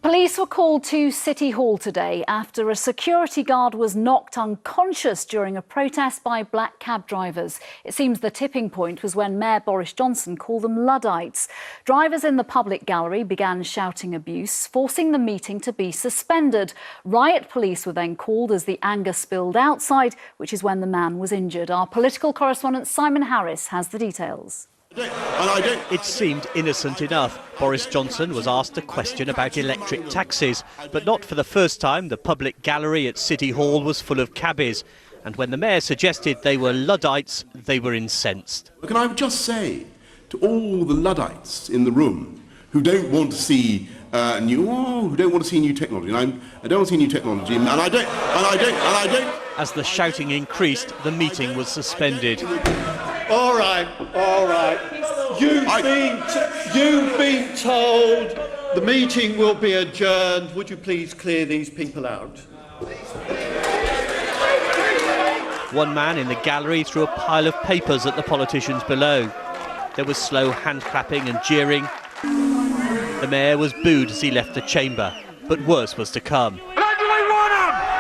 Police were called to City Hall today after a security guard was knocked unconscious during a protest by black cab drivers. It seems the tipping point was when Mayor Boris Johnson called them Luddites. Drivers in the public gallery began shouting abuse, forcing the meeting to be suspended. Riot police were then called as the anger spilled outside, which is when the man was injured. Our political correspondent Simon Harris has the details. It seemed innocent enough. Boris Johnson was asked a question about electric taxis, but not for the first time. The public gallery at City Hall was full of cabbies, and when the mayor suggested they were Luddites, they were incensed. Can I just say to all the Luddites in the room who don't want to see new technology, and I don't want to see new technology, and I don't. As the shouting increased, the meeting was suspended. All right. You've been told the meeting will be adjourned. Would you please clear these people out? One man in the gallery threw a pile of papers at the politicians below. There was slow hand clapping and jeering. The mayor was booed as he left the chamber, but worse was to come.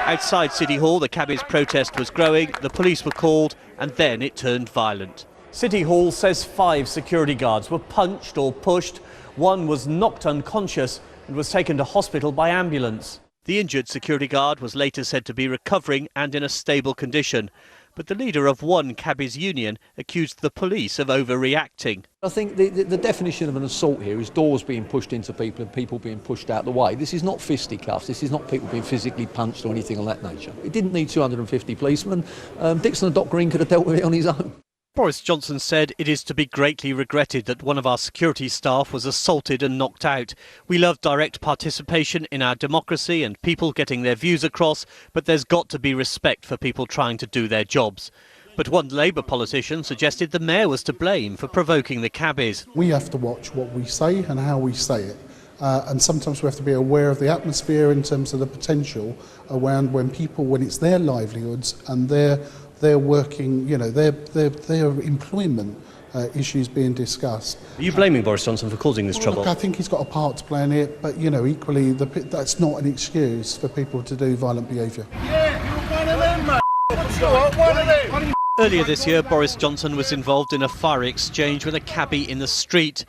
Outside City Hall, the cabbies' protest was growing, the police were called, and then it turned violent. City Hall says 5 security guards were punched or pushed. One was knocked unconscious and was taken to hospital by ambulance. The injured security guard was later said to be recovering and in a stable condition. But the leader of one cabbies union accused the police of overreacting. I think the definition of an assault here is doors being pushed into people and people being pushed out of the way. This is not fisticuffs, this is not people being physically punched or anything of that nature. It didn't need 250 policemen. Dixon and Doc Green could have dealt with it on his own. Boris Johnson said it is to be greatly regretted that one of our security staff was assaulted and knocked out. We love direct participation in our democracy and people getting their views across, but there's got to be respect for people trying to do their jobs. But one Labour politician suggested the mayor was to blame for provoking the cabbies. We have to watch what we say and how we say it. And sometimes we have to be aware of the atmosphere in terms of the potential around when it's their livelihoods and their working, their employment issues being discussed. Are you blaming Boris Johnson for causing this trouble? Look, I think he's got a part to play in it, but equally that's not an excuse for people to do violent behaviour. Yeah, you're one of them, mate. One of them. Earlier this year, Boris Johnson was involved in a fiery exchange with a cabbie in the street.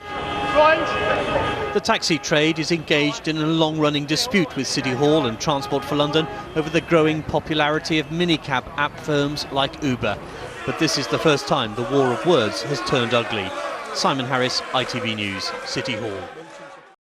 The taxi trade is engaged in a long-running dispute with City Hall and Transport for London over the growing popularity of minicab app firms like Uber. But this is the first time the war of words has turned ugly. Simon Harris, ITV News, City Hall.